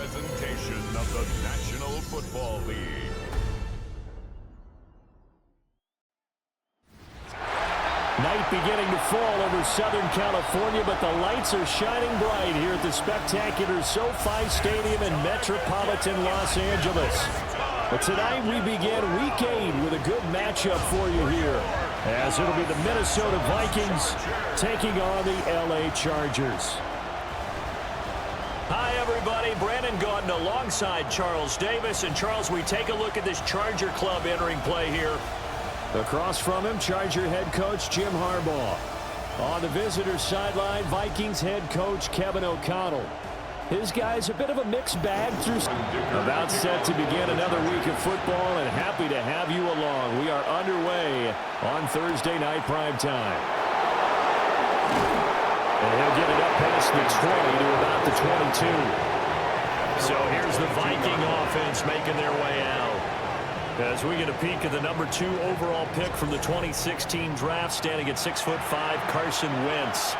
presentation of the National Football League. Night beginning to fall over Southern California, but the lights are shining bright here at the spectacular SoFi Stadium in metropolitan Los Angeles. But tonight we begin Week 8 with a good matchup for you here, as it'll be the Minnesota Vikings taking on the LA Chargers. Hi, everybody. Brandon Gordon alongside Charles Davis. And, Charles, we take a look at this Charger club entering play here. Across from him, Charger head coach Jim Harbaugh. On the visitor sideline, Vikings head coach Kevin O'Connell. His guys a bit of a mixed bag through. About set to begin another week of football, and happy to have you along. We are underway on Thursday night primetime. And he'll get it up past the 20 to about the 22. So here's the Viking offense making their way out. As we get a peek at the number 2 overall pick from the 2016 draft, standing at 6'5", Carson Wentz.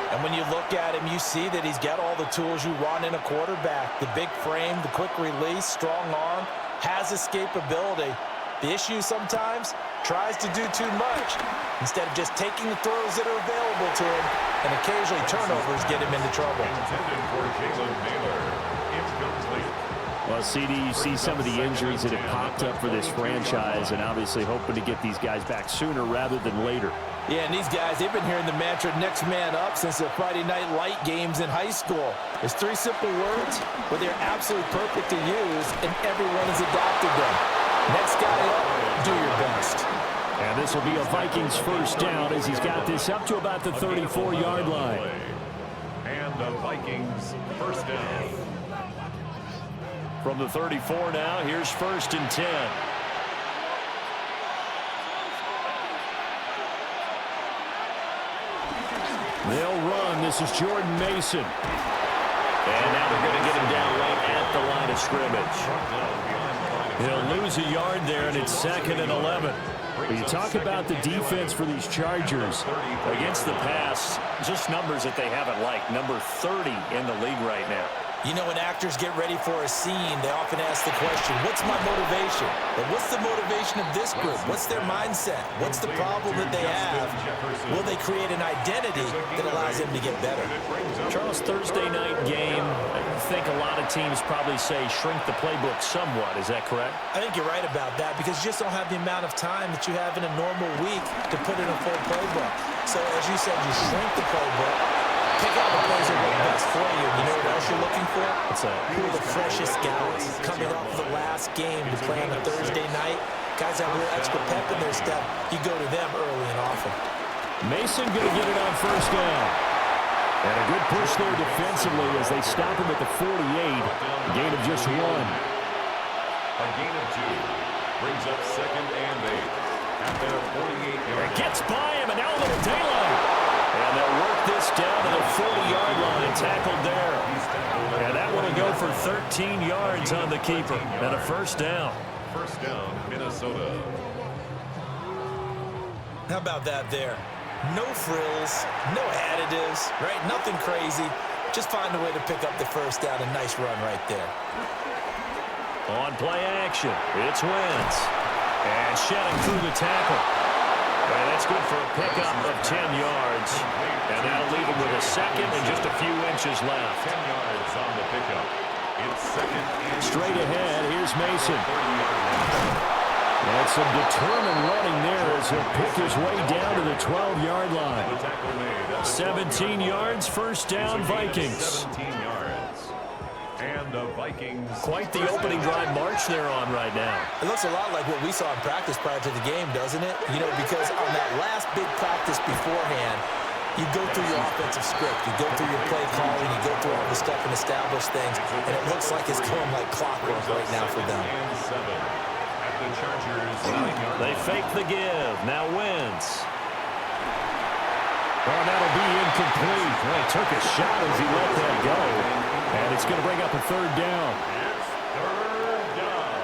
And when you look at him, you see that he's got all the tools you want in a quarterback. The big frame, the quick release, strong arm, has escapability. The issue sometimes, tries to do too much. Instead of just taking the throws that are available to him, and occasionally turnovers get him into trouble. Intended for Jalen Naylor. Incomplete. Well, CD, you see some of the injuries that have popped up for this franchise, and obviously hoping to get these guys back sooner rather than later. Yeah, and these guys, they've been hearing the mantra next man up since their Friday night light games in high school. It's 3 simple words, but they're absolutely perfect to use, and everyone has adopted them. Next guy up, do your best. And this will be a Vikings first down as he's got this up to about the 34-yard line. And the Vikings first down. From the 34 now, here's 1st and 10. They'll run. This is Jordan Mason. And now they're going to get him down right at the line of scrimmage. He'll lose a yard there, and it's 2nd and 11. But you talk about the defense for these Chargers against the pass, just numbers that they haven't liked. Number 30 in the league right now. You know, when actors get ready for a scene, they often ask the question, what's my motivation? But what's the motivation of this group? What's their mindset? What's the problem that they have? Will they create an identity that allows them to get better? Charles, Thursday night game, I think a lot of teams probably say shrink the playbook somewhat. Is that correct? I think you're right about that because you just don't have the amount of time that you have in a normal week to put in a full playbook. So, as you said, you shrink the playbook. Pick out the plays that work best for you. You know what else you're looking for? What's that? Who are the freshest guys coming off the last game to play on a Thursday night? Guys have a little extra pep in their step. You go to them early and often. Mason going to get it on 1st down. And a good push there defensively as they stop him at the 48. A gain of just 1. A gain of 2. Brings up 2nd and 8. At their 48-yard. It gets by him, and now a little daylight. And they'll work this down to the 40-yard line, tackled there. And that one will go for 13 yards on the keeper. And a 1st down. First down, Minnesota. How about that there? No frills, no additives, right? Nothing crazy. Just find a way to pick up the 1st down. A nice run right there. On play action, it's Wentz. And shedding through the tackle. And that's good for a pickup of 10 yards. And that'll leave him with a 2nd and just a few inches left. 10 yards on the pickup. It's 2nd and straight ahead, here's Mason. And some determined running there as he'll pick his way down to the 12-yard line. 17 yards, 1st down, Vikings. 17 yards. And the Vikings. Quite the opening drive march they're on right now. It looks a lot like what we saw in practice prior to the game, doesn't it? You know, because on that last big practice beforehand, you go through your offensive script, you go through your play calling, you go through all the stuff and establish things, and it looks like it's going like clockwork right now for them. At the Chargers, they fake the give. Now Wentz. Well, that'll be incomplete. Well, he took a shot as he let that go. And it's going to bring up a 3rd down. It's 3rd down.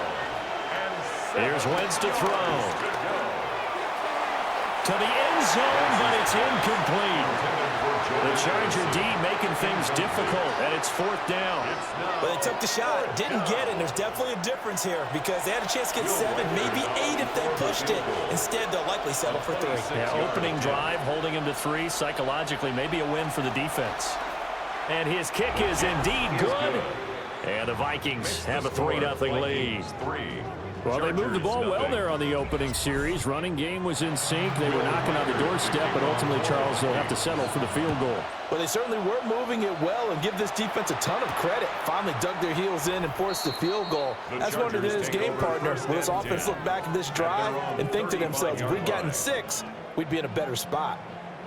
And here's Wentz to throw. To the end zone, but it's incomplete. The Charger D making things difficult, and it's 4th down. But they took the shot, didn't get it, and there's definitely a difference here because they had a chance to get 7, maybe 8 if they pushed it. Instead, they'll likely settle for 3. Yeah, opening drive, holding him to 3, psychologically, maybe a win for the defense. And his kick is indeed good. And the Vikings have a 3-0 lead. Well, they moved the ball well there on the opening series. Running game was in sync. They were knocking on the doorstep, but ultimately, Charles, they'll have to settle for the field goal. Well, they certainly were moving it well, and give this defense a ton of credit. Finally dug their heels in and forced the field goal. That's wondered in his game partner. Will this offense look back at this drive and think to themselves, if we'd gotten 6, we'd be in a better spot.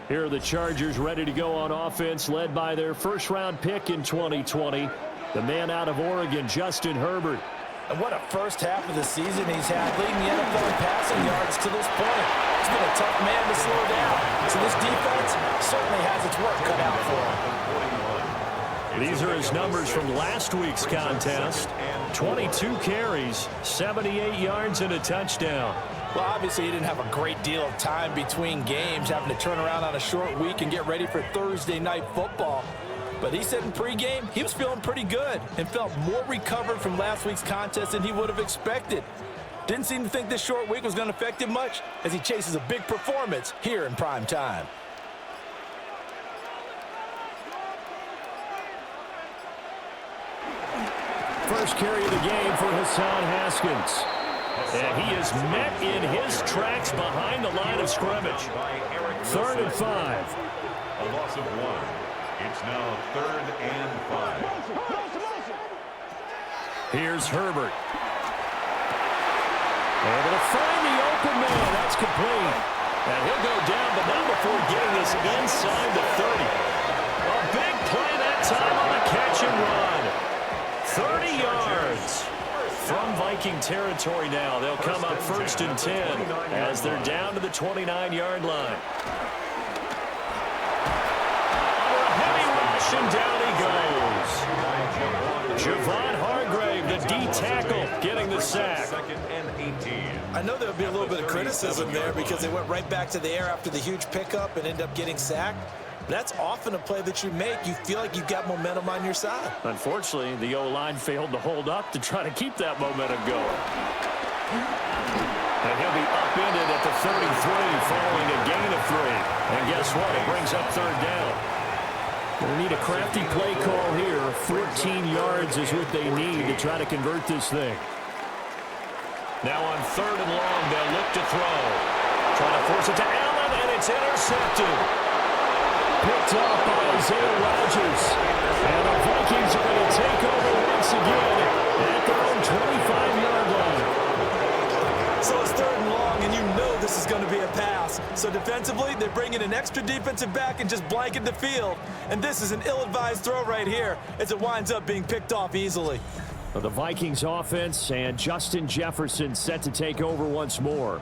Here are the Chargers ready to go on offense, led by their first-round pick in 2020, the man out of Oregon, Justin Herbert. And what a first half of the season he's had, leading the NFL in passing yards to this point. He's been a tough man to slow down. So this defense certainly has its work cut out for him. These are his numbers from last week's contest. 22 carries, 78 yards, and a touchdown. Well, obviously, he didn't have a great deal of time between games, having to turn around on a short week and get ready for Thursday night football. But he said in pregame he was feeling pretty good and felt more recovered from last week's contest than he would have expected. Didn't seem to think this short week was going to affect him much as he chases a big performance here in prime time. First carry of the game for Hassan Haskins. And he is met in his tracks behind the line of scrimmage. 3rd and 5. A loss of 1. It's now 3rd and 5. Here's Herbert. Able to find the open man. That's complete. And he'll go down, but not before getting this inside the 30. A big play that time on a catch and run. 30 yards. From Viking territory now, they'll come up 1st and 10 as they're down to the 29-yard line. And down he goes. Javon Hargrave, the D-tackle, getting the sack. I know there would be a little bit of criticism there because they went right back to the air after the huge pickup and ended up getting sacked. That's often a play that you make. You feel like you've got momentum on your side. Unfortunately, the O-line failed to hold up to try to keep that momentum going. And he'll be upended at the 33 following a gain of 3. And guess what? It brings up 3rd down. They need a crafty play call here. 14 yards is what they need to try to convert this thing. Now on 3rd and long, they'll look to throw. Trying to force it to Allen, and it's intercepted. Picked up by Isaiah Rodgers. And the Vikings are going to take over once again at their own 25-yard line. So it's 3rd and long, and you know this is going to be a pass. So defensively, they bring in an extra defensive back and just blanket the field. And this is an ill-advised throw right here as it winds up being picked off easily. The Vikings offense and Justin Jefferson set to take over once more.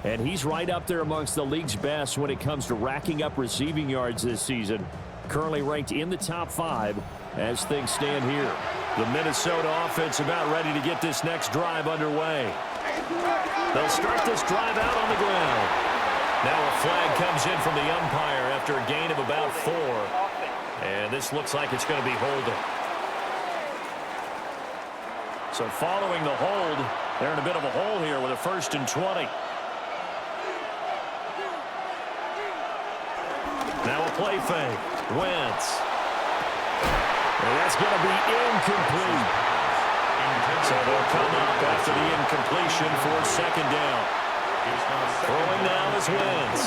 And he's right up there amongst the league's best when it comes to racking up receiving yards this season. Currently ranked in the top 5 as things stand here. The Minnesota offense about ready to get this next drive underway. They'll start this drive out on the ground. Now a flag comes in from the umpire after a gain of about 4. And this looks like it's going to be holding. So following the hold, they're in a bit of a hole here with a 1st and 20. Now a play fake. Wentz. And that's going to be incomplete. So they'll come up after the incompletion for 2nd down. Throwing now is Wentz.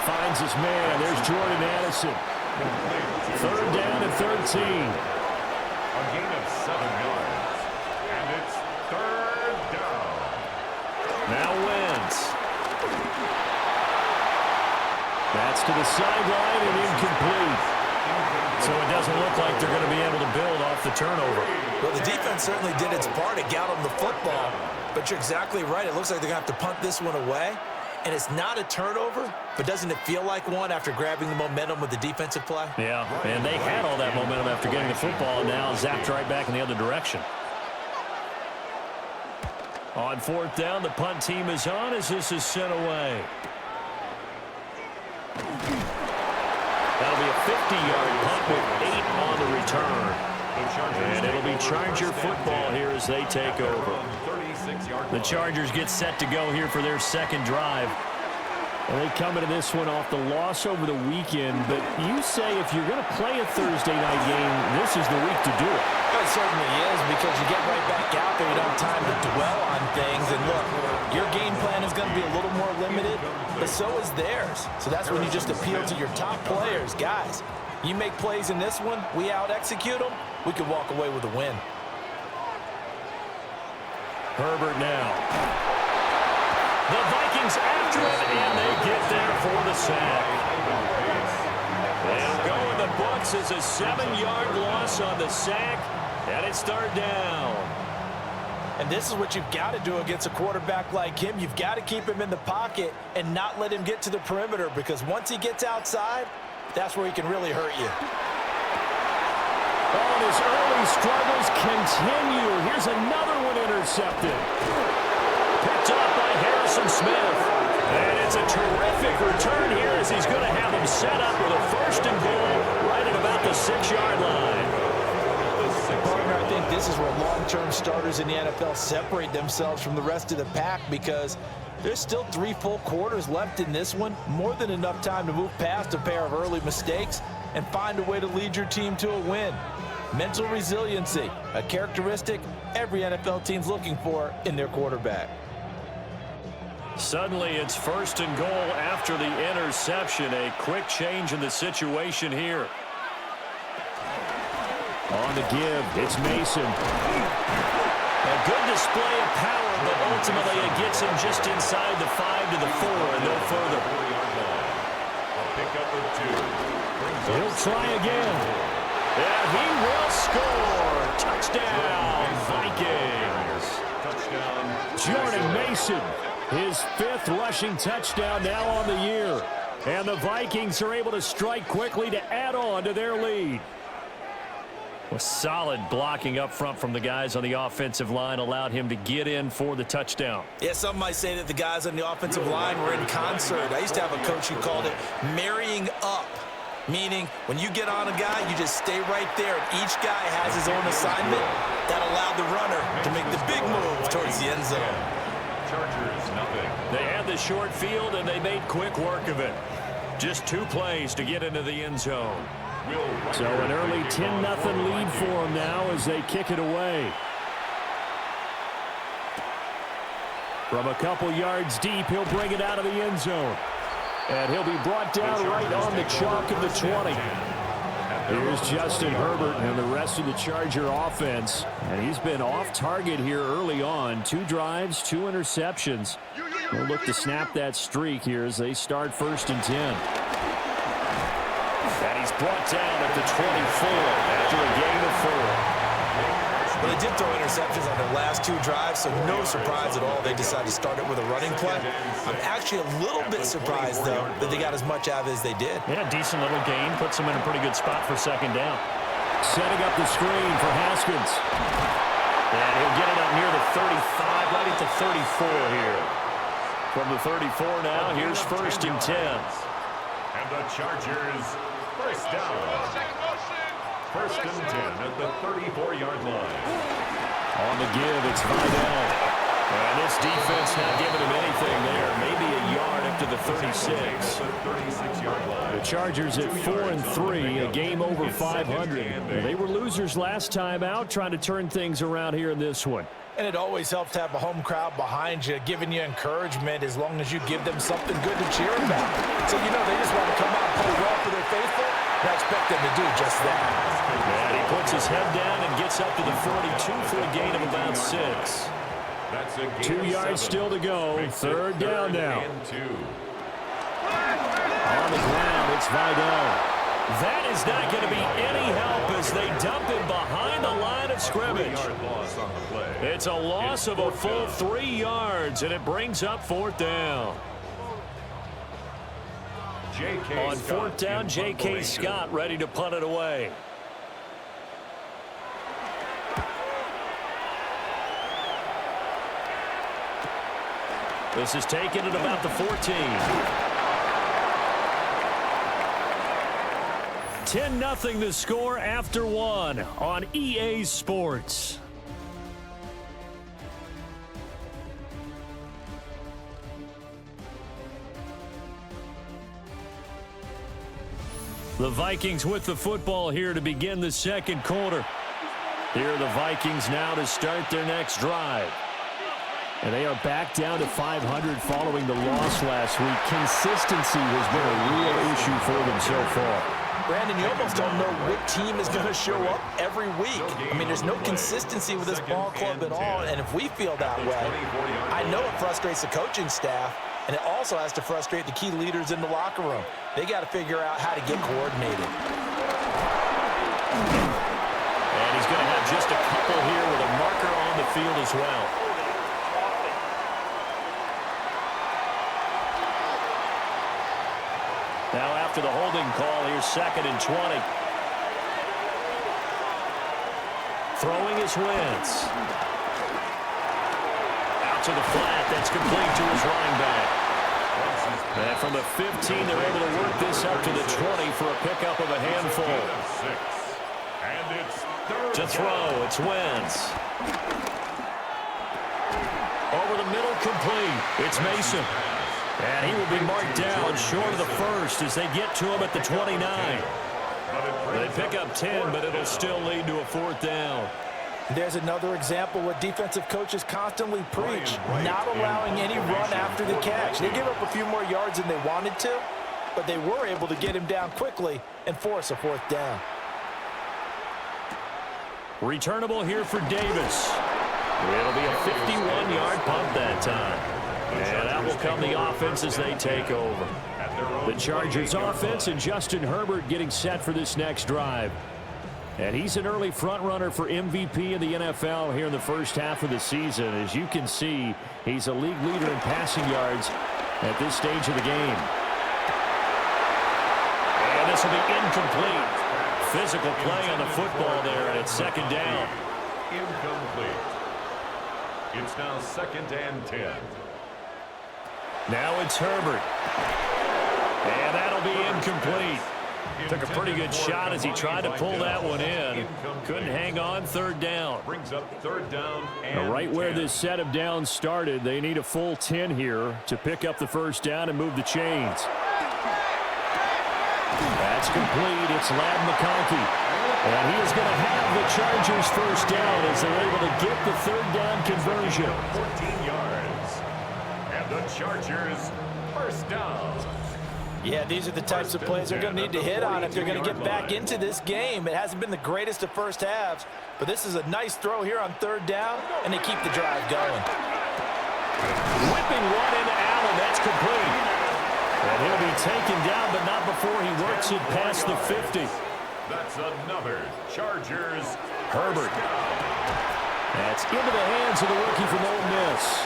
Finds his man. There's Jordan Addison. 3rd down and 13. A gain of 7 yards. And it's 3rd down. Now Wentz. That's to the sideline and incomplete. So it doesn't look like they're going to be able to build off the turnover. Well, the defense certainly did its part to get them the football. But you're exactly right. It looks like they're going to have to punt this one away. And it's not a turnover, but doesn't it feel like one after grabbing the momentum with the defensive play? Yeah, and they had all that momentum after getting the football, and now zapped right back in the other direction. On 4th down, the punt team is on as this is sent away. 50-yard punt with 8 on the return. And it'll be Charger football here as they take over. The Chargers get set to go here for their second drive. Well, they come into this one off the loss over the weekend, but you say if you're going to play a Thursday night game, this is the week to do it. It certainly is, because you get right back out there. You don't have time to dwell on things. And look, your game plan is going to be a little more limited, but so is theirs. So that's when you just appeal to your top players. Guys, you make plays in this one, we out-execute them, we could walk away with a win. Herbert now. The Vikings after it, and they get there for the sack. They'll go in the books as a 7-yard loss on the sack, and it's third down. And this is what you've got to do against a quarterback like him. You've got to keep him in the pocket and not let him get to the perimeter, because once he gets outside, that's where he can really hurt you. Oh, his early struggles continue. Here's another one intercepted. Picked up by Harrison Smith. And it's a terrific return here as he's going to have him set up with a 1st and goal right at about the 6-yard line. Partner, I think this is where long-term starters in the NFL separate themselves from the rest of the pack, because there's still 3 full quarters left in this one. More than enough time to move past a pair of early mistakes and find a way to lead your team to a win. Mental resiliency, a characteristic every NFL team's looking for in their quarterback. Suddenly it's 1st and goal after the interception. A quick change in the situation here. On the give, it's Mason. A good display of power, but ultimately it gets him just inside the 5 to the 4 and no further. He'll try again. And he will score. Touchdown, Vikings. Jordan Mason, his 5th rushing touchdown now on the year. And the Vikings are able to strike quickly to add on to their lead. Well, solid blocking up front from the guys on the offensive line allowed him to get in for the touchdown. Yeah, some might say that the guys on the offensive line were in concert. I used to have a coach who called it marrying up. Meaning, when you get on a guy, you just stay right there, and each guy has his own assignment. That allowed the runner to make the big move towards the end zone. Chargers, nothing. They had the short field, and they made quick work of it. Just 2 plays to get into the end zone. So an early 10-0 lead for them now as they kick it away. From a couple yards deep, he'll bring it out of the end zone. And he'll be brought down right on the chalk of the 20. Here's Justin Herbert and the rest of the Charger offense. And he's been off target here early on. 2 drives, 2 interceptions. They'll look to snap that streak here as they start 1st and 10. And he's brought down at the 24 after a gain of 4. Well, they did throw interceptions on their last 2 drives, so no surprise at all they decided to start it with a running play. I'm actually a little bit surprised, though, that they got as much out of it as they did. Yeah, decent little gain. Puts them in a pretty good spot for 2nd down. Setting up the screen for Haskins. And he'll get it up near the 35, right at the 34 here. From the 34 now, here's 1st and 10. And the Chargers, 1st down. 1st and 10 at the 34-yard line. On the give, it's Vidal. And this defense not giving him anything there. Maybe a yard up to the 36. The Chargers at 4-3, a game over 500. They were losers last time out, trying to turn things around here in this one. And it always helps to have a home crowd behind you, giving you encouragement as long as you give them something good to cheer about. So, you know, they just want to come out and play well for their faithful. I expect them to do just that. And he puts his head down and gets up to the 42 for a gain of about 6. 2 yards still to go. 3rd down now. On the ground, it's Vidal. That is not going to be any help as they dump him behind the line of scrimmage. It's a loss of a full 3 yards, and it brings up 4th down. On 4th down, J.K. Scott ready to punt it away. This is taken at about the 14. 10-0 the score after one on EA Sports. The Vikings with the football here to begin the second quarter. Here are the Vikings now to start their next drive. And they are back down to 500 following the loss last week. Consistency has been a real issue for them so far. Brandon, you almost don't know what team is going to show up every week. I mean, there's no consistency with this ball club at all, and if we feel that way, I know it frustrates the coaching staff, and it also has to frustrate the key leaders in the locker room. They got to figure out how to get coordinated. And he's going to have just a couple here with a marker on the field as well. Now after the holding call, here's 2nd and 20. Throwing his Wentz. Out to the flat. That's complete to his running back. And from the 15, they're able to work this up to the 20 for a pickup of a handful. To throw, it's Wentz. Over the middle, complete. It's Mason. And he will be marked down short of the first as they get to him at the 29. They pick up 10, but it'll still lead to a 4th down. There's another example what defensive coaches constantly preach, not allowing any run after the catch. They give up a few more yards than they wanted to, but they were able to get him down quickly and force a 4th down. Returnable here for Davis. It'll be a 51-yard punt that time. And out will come the offense as they take over. The Chargers offense and Justin Herbert getting set for this next drive. And he's an early front runner for MVP in the NFL here in the first half of the season. As you can see, he's a league leader in passing yards at this stage of the game. And this will be incomplete. Physical play on the football there, and it's 2nd down. Incomplete. It's now 2nd and 10. Now it's Herbert. And that'll be incomplete. Took a pretty good shot as he tried to pull that one in. Couldn't hang on, 3rd down. Brings up 3rd down and right where this set of downs started, they need a full 10 here to pick up the 1st down and move the chains. That's complete. It's Ladd McConkey. And he is going to have the Chargers 1st down as they're able to get the 3rd down conversion. 14 yards. And the Chargers 1st down. Yeah, these are the types of plays they're going to need to hit on if they're going to get back into this game. It hasn't been the greatest of first halves, but this is a nice throw here on 3rd down, and they keep the drive going. Whipping one into Allen. That's complete. And he'll be taken down, but not before he works it past the 50. That's another Chargers Herbert. That's into the hands of the rookie from Ole Miss.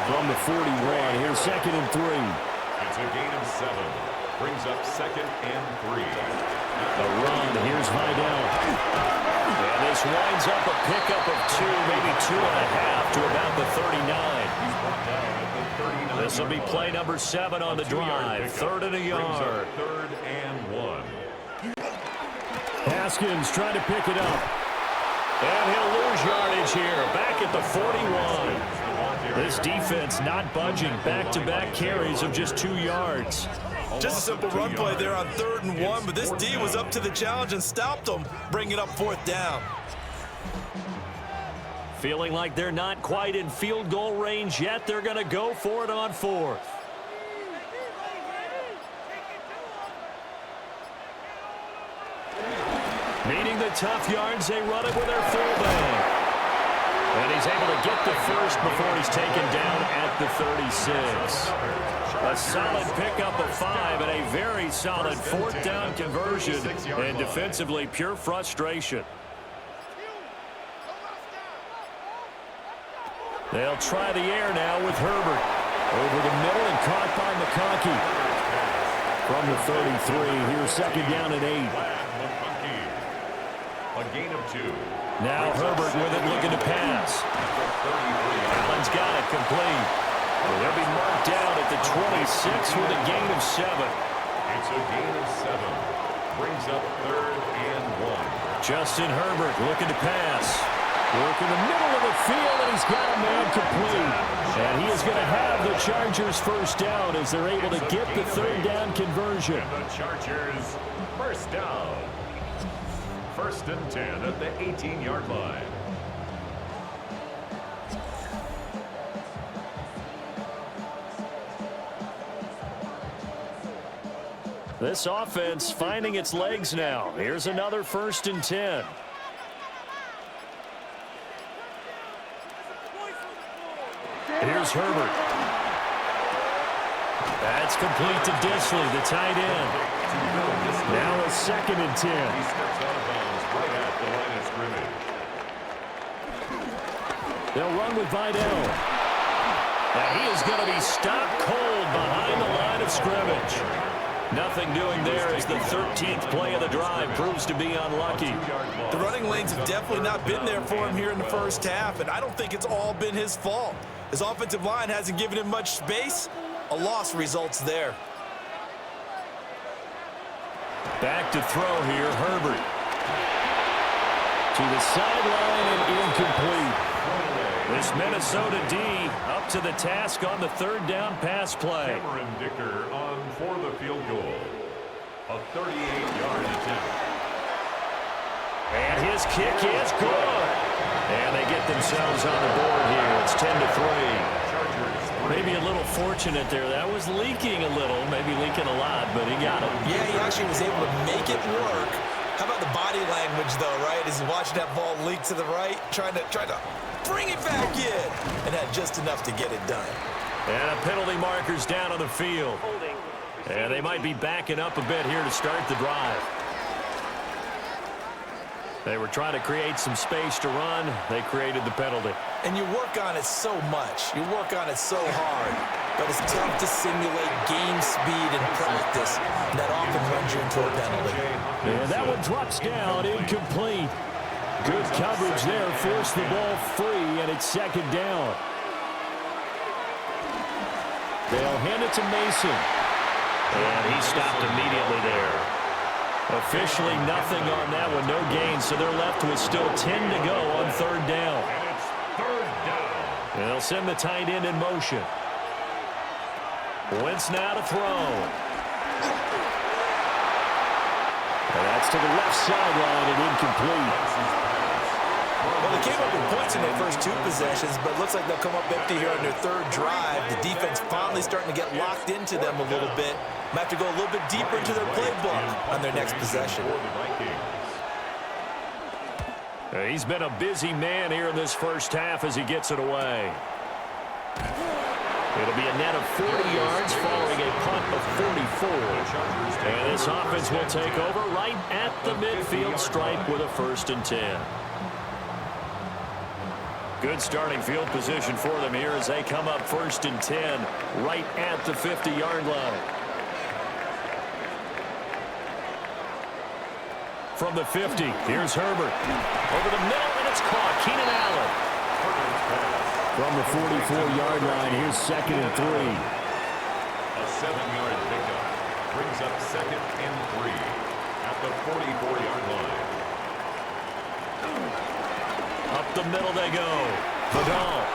From the 41, here's 2nd and 3. It's a gain of 7. Brings up 2nd and 3. A run. Here's Vidal. And this winds up a pickup of 2, maybe 2.5 to about the 39. This will be play number 7 on the drive. 3rd and a yard. 3rd and 1. Haskins trying to pick it up. And he'll lose yardage here. Back at the 41. This defense not budging. Back-to-back carries of just 2 yards. Just a simple run play there on 3rd and 1, but this D was up to the challenge and stopped them, bringing up 4th down. Feeling like they're not quite in field goal range yet. They're going to go for it on 4th. Needing the tough yards, they run it with their fullback. And he's able to get the first before he's taken down at the 36. A solid pickup of 5 and a very solid 4th down conversion. And defensively, pure frustration. They'll try the air now with Herbert. Over the middle and caught by McConkey. From the 33, here's 2nd down and 8. A gain of 2. Now Herbert with it, looking to pass. Allen's got it complete. They'll be marked down at the 26 with a gain of 7. It's a gain of 7. Brings up 3rd and 1. Justin Herbert looking to pass. Work in the middle of the field, and he's got a man complete. And he is going to have the Chargers first down as they're able to get the 3rd down conversion. And the Chargers first down. 1st and 10 at the 18-yard line. This offense finding its legs now. Here's another 1st and 10. Here's Herbert. That's complete to Disley, the tight end. Now a 2nd and 10. He steps out of bounds right at the line of scrimmage. They'll run with Vidal. And he is going to be stopped cold behind the line of scrimmage. Nothing doing there as the 13th play of the drive proves to be unlucky. The running lanes have definitely not been there for him here in the first half, and I don't think it's all been his fault. His offensive line hasn't given him much space. A loss results there. Back to throw here, Herbert. To the sideline and incomplete. This Minnesota D up to the task on the 3rd down pass play. Cameron Dicker on for the field goal. A 38-yard attempt. And his kick is good. And they get themselves on the board here. It's 10-3. Maybe a little fortunate there. That was leaking a little, maybe leaking a lot, but he got it. Yeah, he actually was able to make it work. How about the body language, though, right? As he watched that ball leak to the right, trying to bring it back in, and had just enough to get it done. And a penalty marker's down on the field. And they might be backing up a bit here to start the drive. They were trying to create some space to run. They created the penalty. And you work on it so much. You work on it so hard. But it's tough to simulate game speed in practice. And that often runs you into a penalty. And that one drops down, incomplete. Good coverage there, forced the ball free, and it's 2nd down. They'll hand it to Mason. And he stopped immediately there. Officially nothing on that one, no gain, so they're left with still 10 to go on 3rd down. And it's 3rd down. And they'll send the tight end in motion. Wentz now to throw. And that's to the left sideline and incomplete. Well, they came up with points in their first 2 possessions, but it looks like they'll come up empty here on their 3rd drive. The defense finally starting to get locked into them a little bit. Might have to go a little bit deeper into their playbook on their next possession. He's been a busy man here in this first half as he gets it away. It'll be a net of 40 yards following a punt of 44. And this offense will take over right at the midfield stripe with a 1st and 10. Good starting field position for them here as they come up 1st and 10 right at the 50-yard line. From the 50, here's Herbert. Over the middle, and it's caught. Keenan Allen. From the 44-yard line, here's 2nd and 3. A 7-yard pickup brings up 2nd and 3 at the 44-yard line. Up the middle they go. Vidal.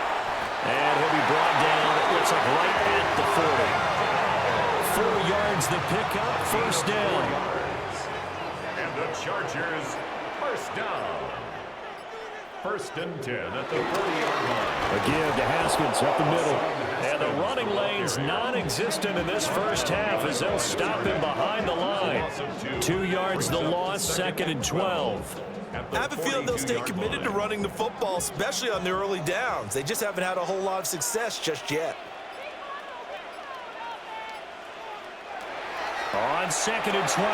And he'll be brought down, it looks like right at the 40. 4 yards the pickup, 1st down. The Chargers first down. 1st and 10 at the 40-yard line. Again to Haskins up the middle. And the running lane's non-existent in this first half as they'll stop him behind the line. 2 yards the loss, 2nd and 12. I have a feeling they'll stay committed to running the football, especially on the early downs. They just haven't had a whole lot of success just yet. On 2nd and 12,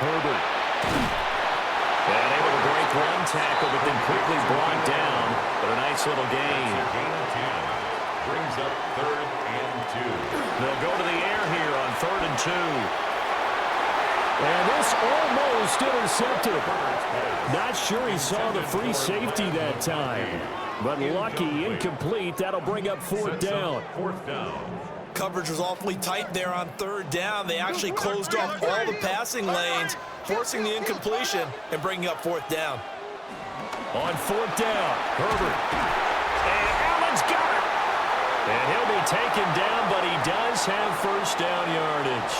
Herbert. And able to break one tackle, but then quickly brought down. But a nice little gain. Gain of 10. Brings up 3rd and 2. They'll go to the air here on 3rd and 2. And this almost intercepted. Not sure he saw the free safety that time. But lucky, incomplete. That'll bring up 4th down. 4th down. coverage was awfully tight there on third down. They actually closed off all the passing lanes, forcing the incompletion and bringing up fourth down. On fourth down, Herbert. And Allen's got it. And he'll be taken down, but he does have first down yardage.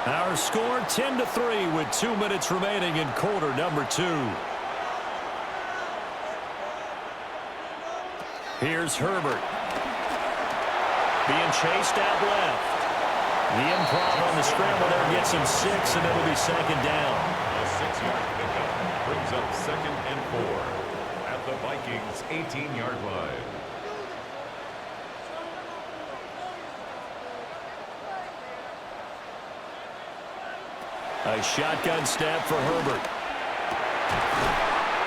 Our score 10-3 with 2 minutes remaining in quarter number 2. Here's Herbert. Being chased out left. The improv on the scramble there gets him 6, and it'll be second down. A 6-yard pickup brings up 2nd and 4 at the Vikings' 18-yard line. A shotgun snap for Herbert.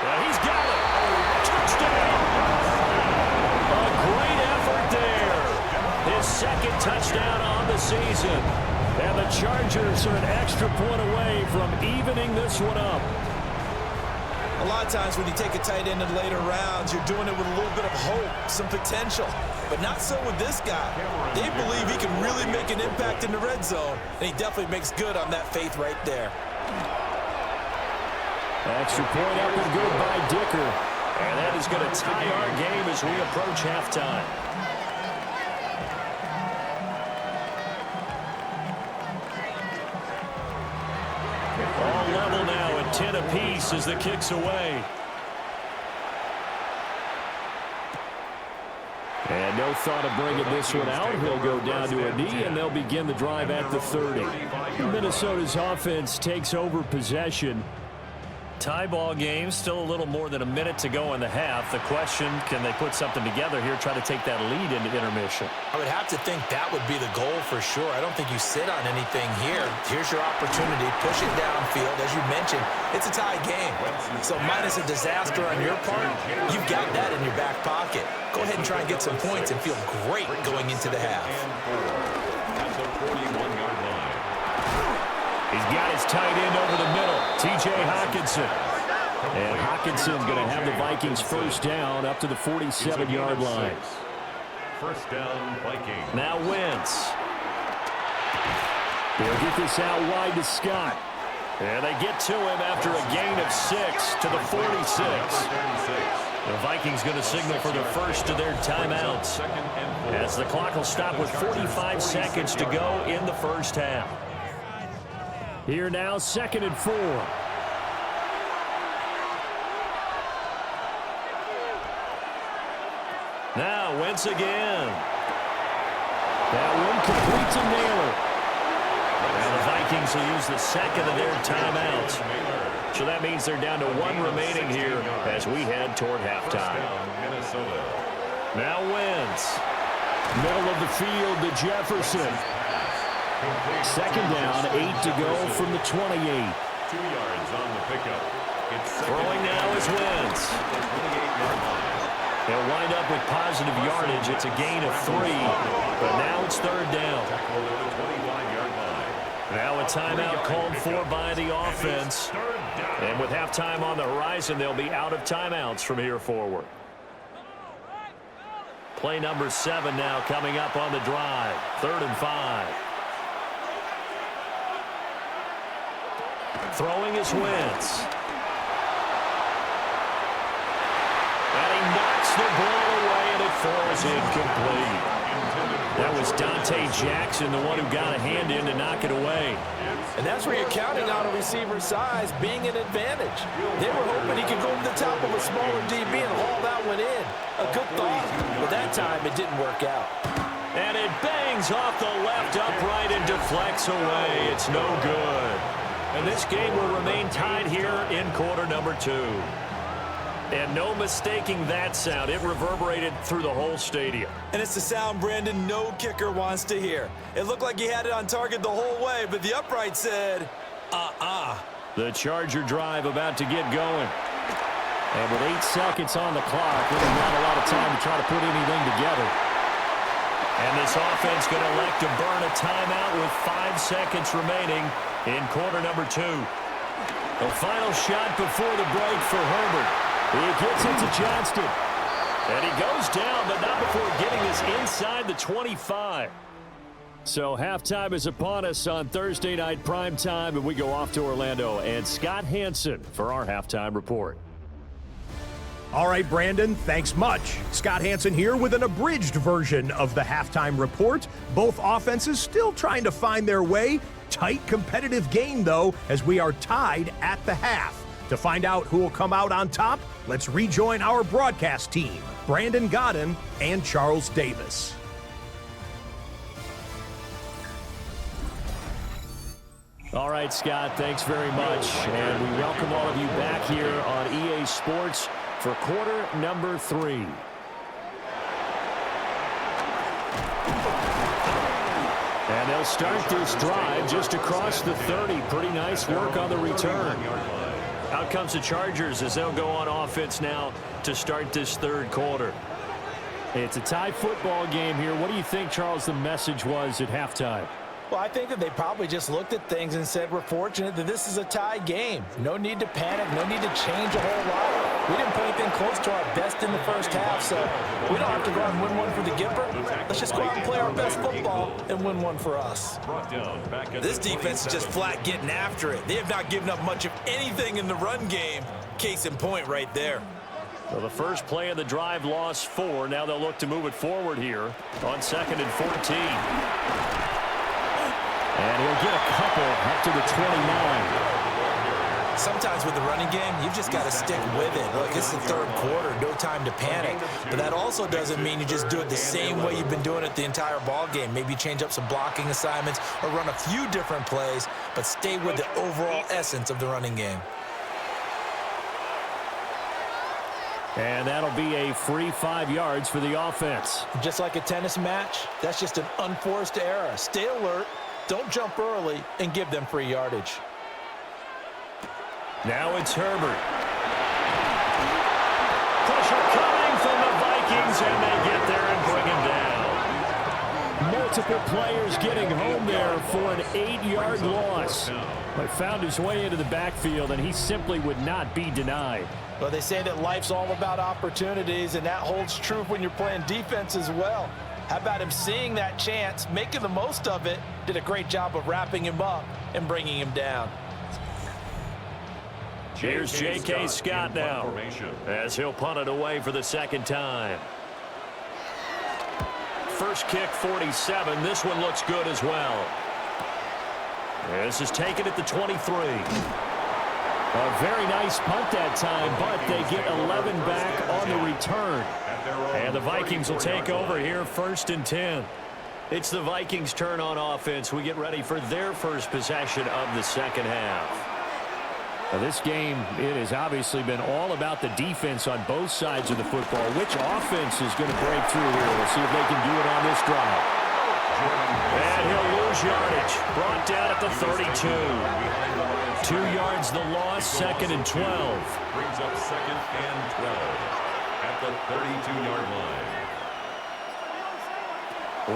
Well, he's got it. Touchdown. A great effort there. His second touchdown on the season. And the Chargers are an extra point away from evening this one up. A lot of times when you take a tight end in later rounds, you're doing it with a little bit of hope, some potential. But not so with this guy. They believe he can really make an impact in the red zone, and he definitely makes good on that faith right there. Extra point up and good by Dicker. And that is going to tie our game as we approach halftime. All level now at 10 apiece as the kick's away. And no thought of bringing this one out. He'll go down to a knee, and they'll begin the drive at the 30. Minnesota's offense takes over possession. Tie ball game, still a little more than a minute to go in the half. The question, can they put something together here, try to take that lead into intermission? I would have to think that would be the goal for sure. I don't think you sit on anything here. Here's your opportunity. Push it downfield. As you mentioned, it's a tie game. So minus a disaster on your part, you've got that in your back pocket. Go ahead and try and get some points and feel great going into the half. At the 41-yard line. He's got his tight end over the middle, T.J. Hockenson. And Hockenson going to have the Vikings first down up to the 47-yard line. First down, Vikings. Now Wentz. They'll get this out wide to Scott. And they get to him after a gain of 6 to the 46. The Vikings going to signal for the first of their timeouts, as the clock will stop with 45 seconds to go in the first half. Here now, 2nd and 4. Now, Wentz again. That one complete to Naylor. Now the Vikings will use the second of their timeouts. So that means they're down to 1 remaining here as we head toward halftime. Now Wentz. Middle of the field to Jefferson. Second down, 8 to go from the 28. 2 yards on the pickup. Throwing now is Wentz. He'll wind up with positive yardage. It's a gain of 3, but now it's third down. Now a timeout called for by the offense. And with halftime on the horizon, they'll be out of timeouts from here forward. Play number 7 now coming up on the drive. 3rd and 5. Throwing is Wentz. And he knocks the ball away, and it falls incomplete. That was Dante Jackson, the one who got a hand in to knock it away. And that's where you're counting on a receiver's size being an advantage. They were hoping he could go to the top of a smaller DB and haul that one in. A good thought, but that time it didn't work out. And it bangs off the left upright and deflects away. It's no good. And this game will remain tied here in quarter number 2. And no mistaking that sound. It reverberated through the whole stadium. And it's the sound Brandon no kicker wants to hear. It looked like he had it on target the whole way, but the upright said, The Charger drive about to get going. And with 8 seconds on the clock, really not a lot of time to try to put anything together. And this offense going to elect to burn a timeout with 5 seconds remaining in quarter number 2. The final shot before the break for Herbert. He gets it to Johnston. And he goes down, but not before getting this inside the 25. So halftime is upon us on Thursday night prime time, and we go off to Orlando. And Scott Hansen for our halftime report. All right, Brandon, thanks much. Scott Hansen here with an abridged version of the halftime report. Both offenses still trying to find their way. Tight competitive game, though, as we are tied at the half. To find out who will come out on top, let's rejoin our broadcast team, Brandon Godden and Charles Davis. All right, Scott, thanks very much. And we welcome all of you back here on EA Sports for quarter number 3. And they'll start this drive just across the 30. Pretty nice work on the return. Out comes the Chargers as they'll go on offense now to start this third quarter. It's a tie football game here. What do you think, Charles, the message was at halftime? Well, I think that they probably just looked at things and said, we're fortunate that this is a tie game. No need to panic, no need to change a whole lot. We didn't put anything close to our best in the first half, so we don't have to go out and win one for the Gipper. Let's just go out and play our best football and win one for us. This defense is just flat getting after it. They have not given up much of anything in the run game. Case in point right there. Well, the first play of the drive lost 4. Now they'll look to move it forward here on 2nd and 14. And he'll get a couple up to the 29. Sometimes with the running game, you've just got to stick with it. Look, it's the third quarter, no time to panic. But that also doesn't mean you just do it the same way you've been doing it the entire ball game. Maybe change up some blocking assignments or run a few different plays, but stay with the overall essence of the running game. And that'll be a free 5 yards for the offense. Just like a tennis match, that's just an unforced error. Stay alert, don't jump early, and give them free yardage. Now it's Herbert. Pressure coming from the Vikings, and they get there and bring him down. Multiple players getting home there for an 8-yard loss. But found his way into the backfield, and he simply would not be denied. Well, they say that life's all about opportunities, and that holds true when you're playing defense as well. How about him seeing that chance, making the most of it, did a great job of wrapping him up and bringing him down. Here's J.K. Scott now as he'll punt it away for the second time. First kick, 47. This one looks good as well. This is taken at the 23. A very nice punt that time, but they get 11 back on the return. And the Vikings will take over here 1st and 10. It's the Vikings' turn on offense. We get ready for their first possession of the second half. Now this game, it has obviously been all about the defense on both sides of the football. Which offense is going to break through here? We'll see if they can do it on this drive. And he'll lose yardage. Brought down at the 32. 2 yards the loss, 2nd and 12. Brings up 2nd and 12 at the 32-yard line.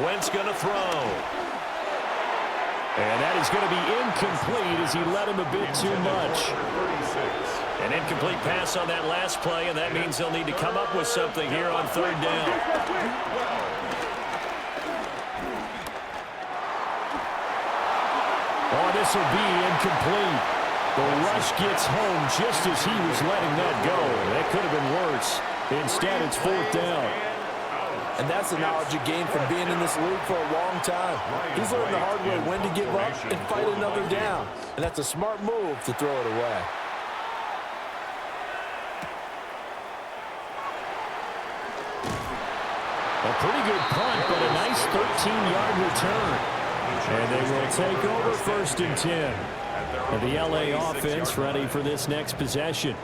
Wentz going to throw. And that is going to be incomplete as he led him a bit too much. An incomplete pass on that last play, and that means they'll need to come up with something here on 3rd down. Oh, this will be incomplete. The rush gets home just as he was letting that go. That could have been worse. Instead, it's 4th down. And that's the knowledge you gain from being in this league for a long time. He's learned the hard way when to give up and fight another down. And that's a smart move to throw it away. A pretty good punt, but a nice 13-yard return. And they will take over 1st and 10. And the LA offense ready for this next possession.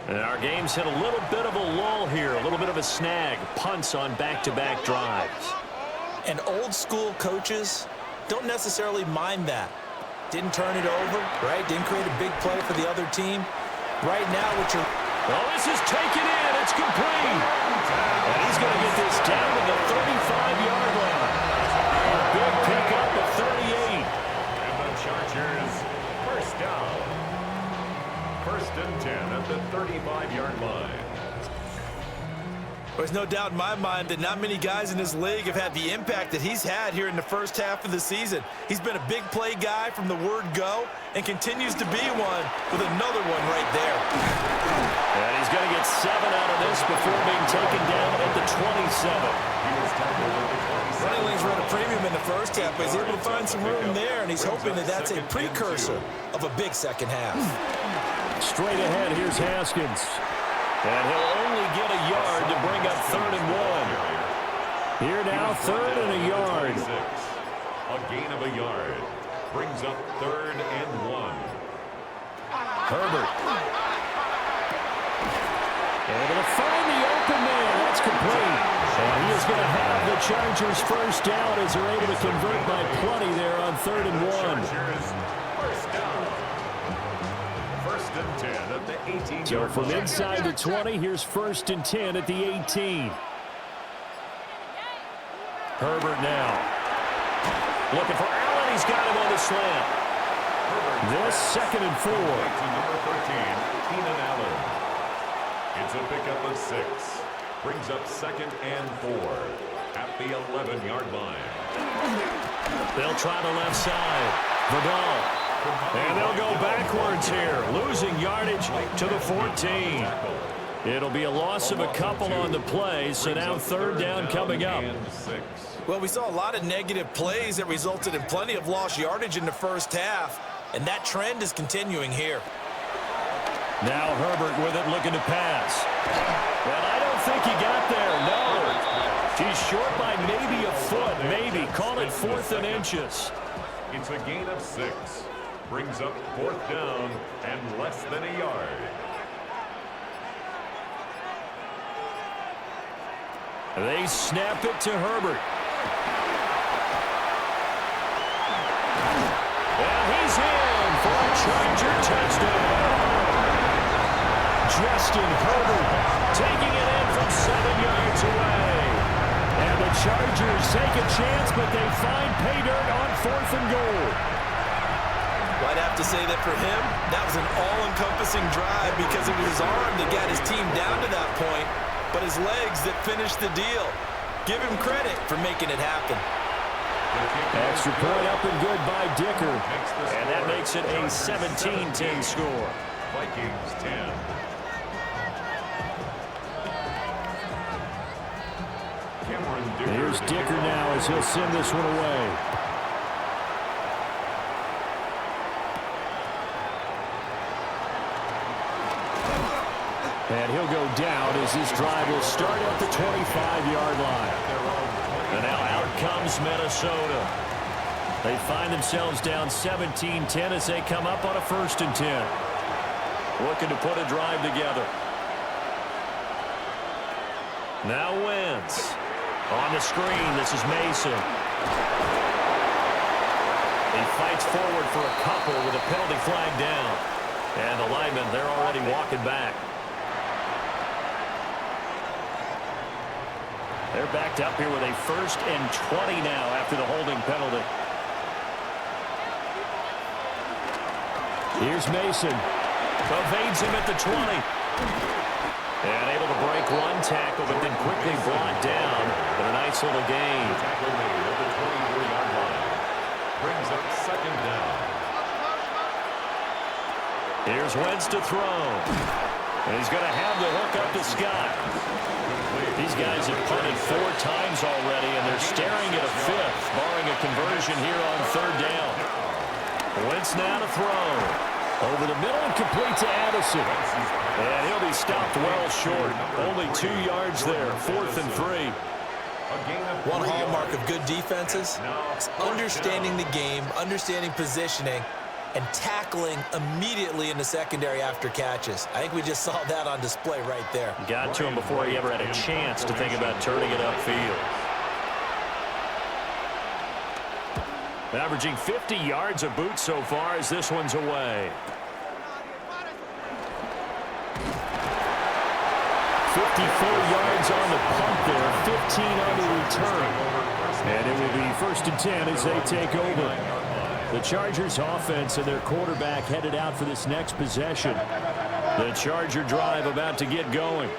And our game's hit a little bit of a lull here, a little bit of a snag. Punts on back-to-back drives. And old-school coaches don't necessarily mind that. Didn't turn it over, right? Didn't create a big play for the other team. Right now, what you're... Oh, this is taken in. It's complete. And he's going to get this down to the 35-yard line. A big pickup of 38. And the Chargers, first down. 1st and 10 at the 35-yard line. There's no doubt in my mind that not many guys in this league have had the impact that he's had here in the first half of the season. He's been a big play guy from the word go and continues to be one with another one right there. And he's going to get 7 out of this before being taken down at the 27. Running lanes were at a premium in the first half, but he's able to find some room there, and he's hoping that that's a precursor of a big second half. Straight ahead, here's Haskins. And he'll only get a yard to bring up 3rd and 1. Here now, 3rd and a yard. A gain of a yard brings up 3rd and 1. Herbert. Able to find the open man. That's complete. And he is going to have the Chargers first down as they're able to convert by plenty there on 3rd and 1. First down. 1st and 10 at the 18. So from inside the 20, here's 1st and 10 at the 18. Herbert now. Looking for Allen. He's got him on the slant. This 2nd and 4. To number 13, Keenan Allen. It's a pickup of 6. Brings up 2nd and 4 at the 11-yard line. They'll try the left side. Vidal. And they'll go backwards here, losing yardage to the 14. It'll be a loss of a couple on the play, so now 3rd down coming up. Well, we saw a lot of negative plays that resulted in plenty of lost yardage in the first half, and that trend is continuing here. Now Herbert with it, looking to pass. Well, I don't think he got there, no. He's short by maybe a foot, maybe. Call it 4th and inches. It's a gain of 6. Brings up 4th down and less than a yard. They snap it to Herbert. And he's in for a Charger touchdown. Justin Herbert taking it in from 7 yards away. And the Chargers take a chance, but they find pay dirt on 4th and goal. Well, I'd have to say that for him, that was an all-encompassing drive because it was his arm that got his team down to that point, but his legs that finished the deal. Give him credit for making it happen. Extra point up and good by Dicker. And that makes it a 17-10 score. Vikings 10. Here's Dicker now as he'll send this one away. And he'll go down as this drive will start at the 25-yard line. And now out comes Minnesota. They find themselves down 17-10 as they come up on a 1st and 10. Looking to put a drive together. Now Wentz. On the screen, this is Mason. He fights forward for a couple with a penalty flag down. And the linemen, they're already walking back. They're backed up here with a 1st and 20 now after the holding penalty. Here's Mason. Evades him at the 20. And able to break one tackle, but then quickly brought down. But a nice little gain. Tackle made at the 24-yard line. Brings up 2nd down. Here's Wentz to throw. And he's going to have the hook up to Scott. These guys have punted 4 times already, and they're staring at a 5th, barring a conversion here on 3rd down. Wentz now to throw. Over the middle and complete to Addison. And he'll be stopped well short. Only 2 yards there. 4th and 3. One hallmark of good defenses is understanding the game, understanding positioning, and tackling immediately in the secondary after catches. I think we just saw that on display right there. Got to him before he ever had a chance to think about turning it upfield. Averaging 50 yards a boot so far as this one's away. 54 yards on the punt there, 15 on the return. And it will be 1st and 10 as they take over. The Chargers offense and their quarterback headed out for this next possession. The Charger drive about to get going.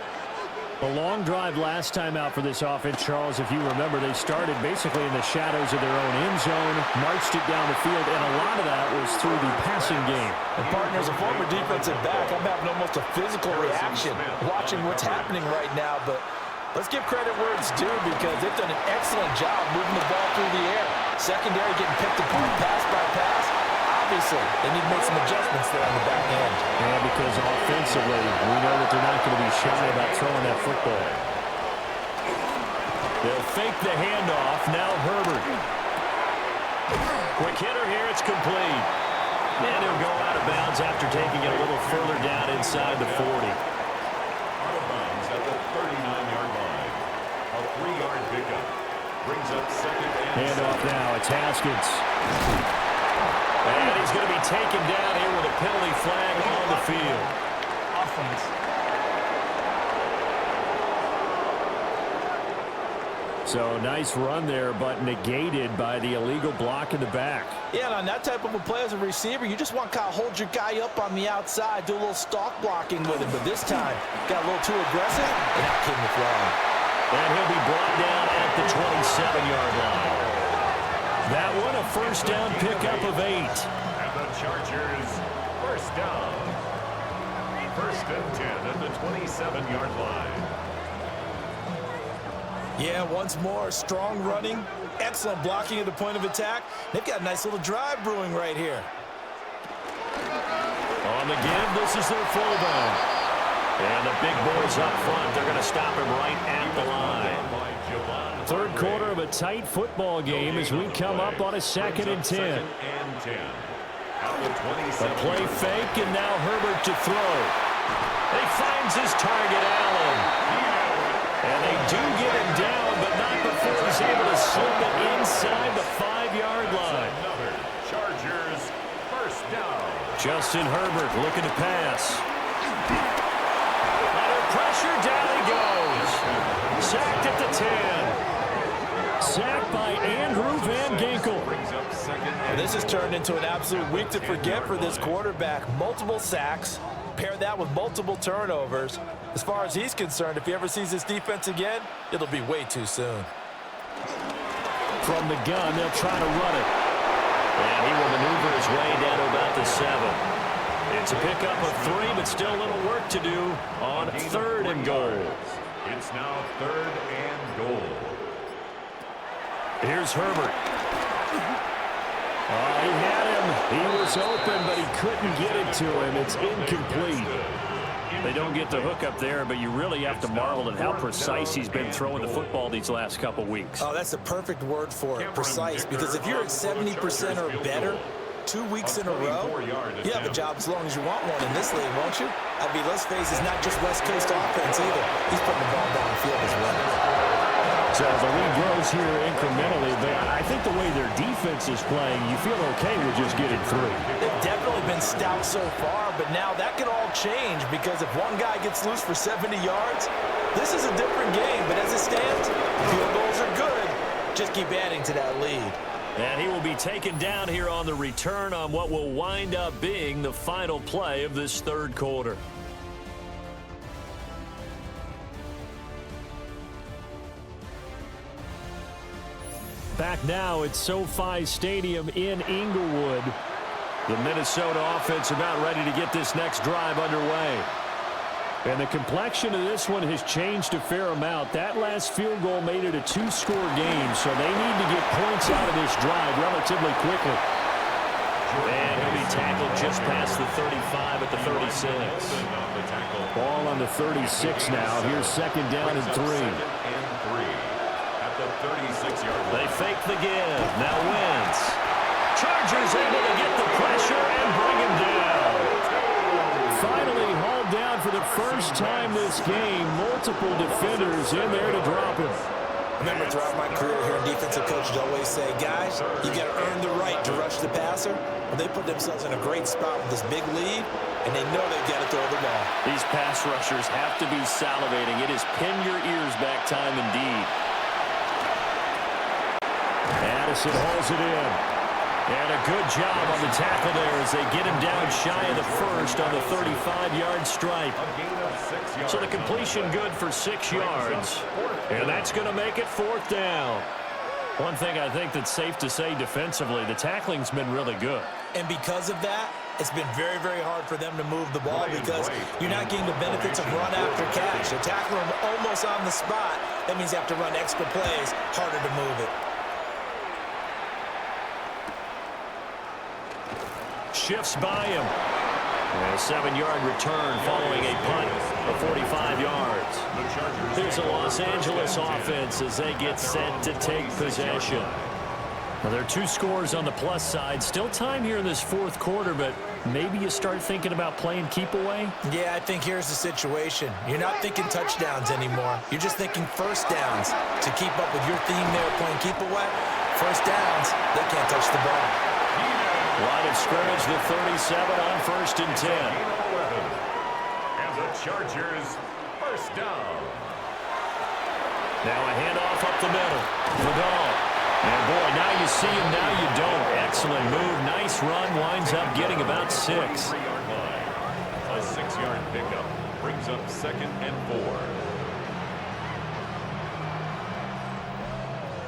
A long drive last time out for this offense, Charles. If you remember, they started basically in the shadows of their own end zone, marched it down the field, and a lot of that was through the passing game. And partner, as a former defensive back, I'm having almost a physical reaction watching what's happening right now. But let's give credit where it's due because they've done an excellent job moving the ball through the air. Secondary getting picked apart pass by pass. Obviously, they need to make some adjustments there on the back end. And because offensively, we know that they're not going to be shy about throwing that football. They'll fake the handoff. Now Herbert. Quick hitter here. It's complete. And he'll go out of bounds after taking it a little further down inside the 40. Out of bounds at the 39-yard line. A 3-yard pickup. Brings up second and handoff now. It's Haskins. And he's going to be taken down here with a penalty flag on the field. Offense. So nice run there, but negated by the illegal block in the back. Yeah, and on that type of a play as a receiver, you just want to kind of hold your guy up on the outside, do a little stalk blocking with him. But this time, got a little too aggressive, and out came the flag. And he'll be brought down at the 27-yard line. That one, a first down pickup of 8. And the Chargers, first down. First and 10 at the 27-yard line. Yeah, once more, strong running, excellent blocking at the point of attack. They've got a nice little drive brewing right here. On the give, this is their fullback. And the big boys up front, they're going to stop him right at the line. Third quarter of a tight football game as we come up on a 2nd and 10. A play fake, and now Herbert to throw. He finds his target, Allen. And they do get him down, but not before he's able to slip it inside the 5-yard line. Chargers, first down. Justin Herbert looking to pass. Under pressure, down he goes. Sacked at the 10. Sacked by Andrew Van Ginkel. And this has turned into an absolute week to forget for this quarterback. Multiple sacks. Pair that with multiple turnovers. As far as he's concerned, if he ever sees this defense again, it'll be way too soon. From the gun, they'll try to run it. And he will maneuver his way down to about the 7. It's a pickup of 3, but still a little work to do on 3rd and goal. It's now 3rd and goal. Here's Herbert. Oh, he had him. He was open, but he couldn't get it to him. It's incomplete. They don't get the hook up there, but you really have to marvel at how precise he's been throwing the football these last couple weeks. Oh, that's the perfect word for it, precise, because if you're at 70% or better 2 weeks in a row, you have a job as long as you want one in this league, won't you? I mean, let's face it, it's not just West Coast offense either. He's putting the ball downfield as well. So the lead grows here incrementally, but I think the way their defense is playing, you feel okay with just getting 3. They've definitely been stout so far, but now that could all change because if one guy gets loose for 70 yards, this is a different game. But as it stands, field goals are good. Just keep adding to that lead. And he will be taken down here on the return on what will wind up being the final play of this 3rd quarter. Back now at SoFi Stadium in Inglewood. The Minnesota offense about ready to get this next drive underway. And the complexion of this one has changed a fair amount. That last field goal made it a 2-score game, so they need to get points out of this drive relatively quickly. And he'll be tackled just past the 35 at the 36. Ball on the 36 now. Here's 2nd down and 3. They fake the give. Now Wentz. Chargers able to get the pressure and bring him down. Finally hauled down for the first time this game. Multiple defenders in there to drop him. Remember, throughout my career here, defensive coaches always say, guys, you got to earn the right to rush the passer. Well, they put themselves in a great spot with this big lead, and they know they've got to throw the ball. These pass rushers have to be salivating. It is pin your ears back time indeed. Addison holds it in. And a good job on the tackle there as they get him down shy of the first on the 35-yard stripe. So the completion good for 6 yards. And that's going to make it 4th down. One thing I think that's safe to say defensively, the tackling's been really good. And because of that, it's been very, very hard for them to move the ball because you're not getting the benefits of run after catch. A tackler almost on the spot. That means you have to run extra plays, harder to move it. Shifts by him. And a 7-yard return following a punt of 45 yards. Here's the Los Angeles offense as they get set to take possession. Well, there are 2 scores on the plus side. Still time here in this 4th quarter, but maybe you start thinking about playing keep away? Yeah, I think here's the situation. You're not thinking touchdowns anymore. You're just thinking first downs. To keep up with your theme there playing keep away, first downs, they can't touch the ball. Line of scrimmage, the 37 on 1st and 10. And the Chargers, first down. Now a handoff up the middle. Vidal. And boy, now you see him, now you don't. Excellent move, nice run, winds up getting about 6. 3-yard line. A 6-yard pickup brings up 2nd and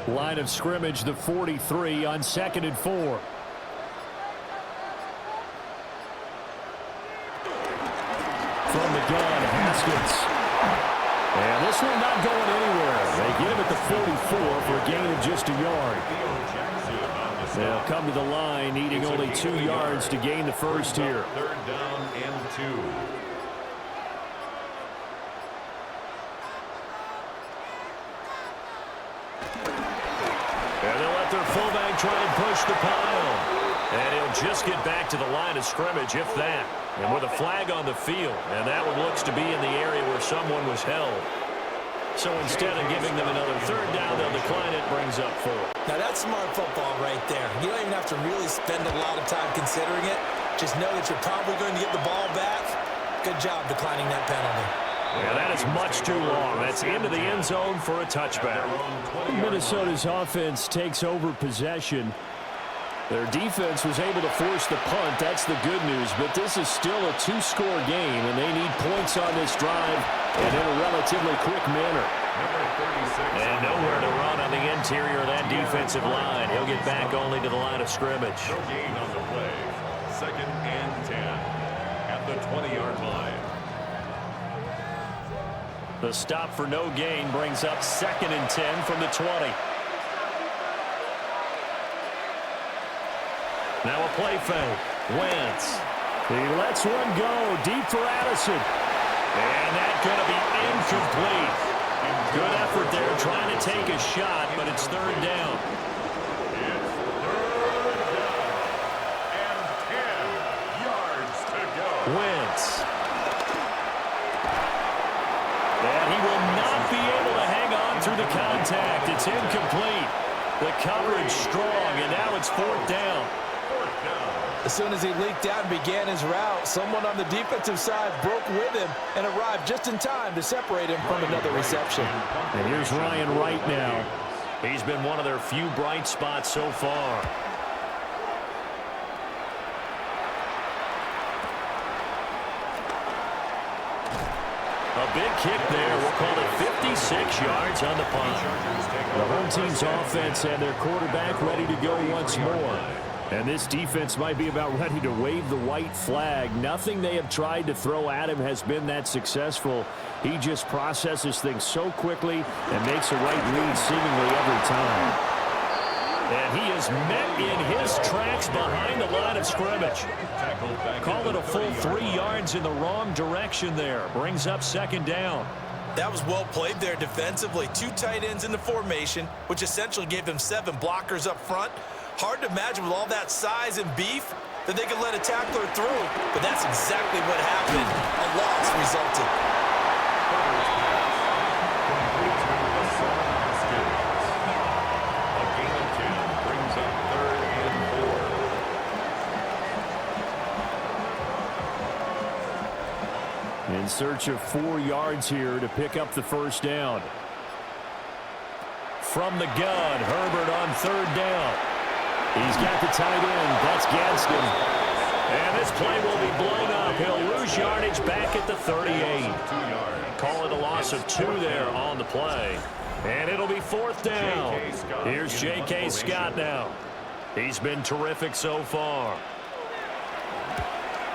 4. Line of scrimmage, the 43 on 2nd and 4. From the gun, Haskins. And this one not going anywhere. They get him at the 44 for a gain of just a yard. They'll come to the line, needing only 2 yards to gain the first here. 3rd down and 2. And they'll let their fullback try and push the pile. And he'll just get back to the line of scrimmage, if that. And with a flag on the field, and that one looks to be in the area where someone was held. So instead of giving them another 3rd down, they'll decline it, brings up 4. Now that's smart football right there. You don't even have to really spend a lot of time considering it. Just know that you're probably going to get the ball back. Good job declining that penalty. Yeah, that is much too long. That's into the end zone for a touchback. Minnesota's offense takes over possession. Their defense was able to force the punt. That's the good news. But this is still a 2-score game, and they need points on this drive and in a relatively quick manner. And nowhere to run on the interior of that defensive line. He'll get back only to the line of scrimmage. No gain on the play. 2nd and 10 at the 20-yard line. The stop for no gain brings up 2nd and 10 from the 20. Now a play fake. Wentz. He lets one go deep for Addison. And that's going to be incomplete. Good effort there trying to take a shot, but it's 3rd down. It's 3rd down. And 10 yards to go. Wentz. And he will not be able to hang on through the contact. It's incomplete. The coverage strong, and now it's 4th down. As soon as he leaked out and began his route, someone on the defensive side broke with him and arrived just in time to separate him from another reception. And here's Ryan Wright now. He's been one of their few bright spots so far. A big kick there. We'll call it 56 yards on the punt. The home team's offense and their quarterback ready to go once more. And this defense might be about ready to wave the white flag. Nothing they have tried to throw at him has been that successful. He just processes things so quickly and makes a right read seemingly every time. And he is met in his tracks behind the line of scrimmage. Call it a full 3 yards in the wrong direction there. Brings up 2nd down. That was well played there defensively. 2 tight ends in the formation, which essentially gave them 7 blockers up front. Hard to imagine with all that size and beef that they could let a tackler through, but that's exactly what happened. A loss resulted. A gain of 10 brings up 3rd and 4. In search of 4 yards here to pick up the first down. From the gun, Herbert on 3rd down. He's got the tight end. That's Gadsden. And this play will be blown up. He'll lose yardage back at the 38. Call it a loss of 2 there on the play. And it'll be 4th down. Here's J.K. Scott now. He's been terrific so far.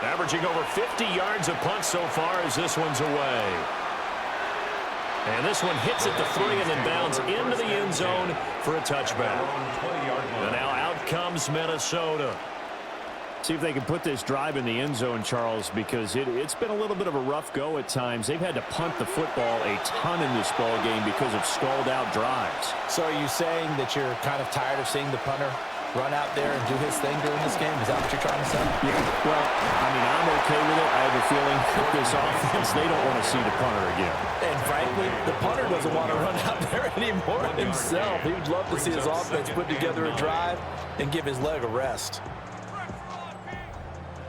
Averaging over 50 yards a punt so far as this one's away. And this one hits at the 3 and then bounds into the end zone for a touchback. And now out comes Minnesota. See if they can put this drive in the end zone, Charles, because it's been a little bit of a rough go at times. They've had to punt the football a ton in this ball game because of stalled-out drives. So are you saying that you're kind of tired of seeing the punter run out there and do his thing during this game? Is that what you're trying to say? Yeah, well, I mean, I'm okay with it. I have a feeling that this offense, they don't want to see the punter again. And frankly, the punter doesn't want to run out there anymore himself. He would love to see his offense put together a drive and give his leg a rest.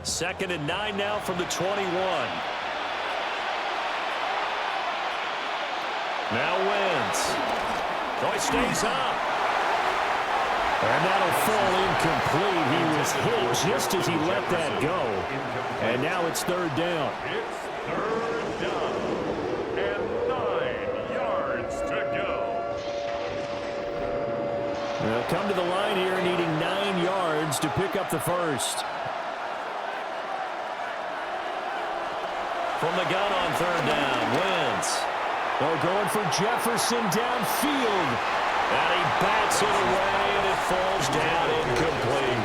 2nd and 9 now from the 21. Now Wentz. Oh, he stays up. And that'll fall incomplete. He was hit just as he let that go. And now it's 3rd down. It's 3rd down. And 9 yards to go. They'll come to the line here needing 9 yards to pick up the first. From the gun on 3rd down, Wentz. They're going for Jefferson downfield. And he bats it away, and it falls down incomplete.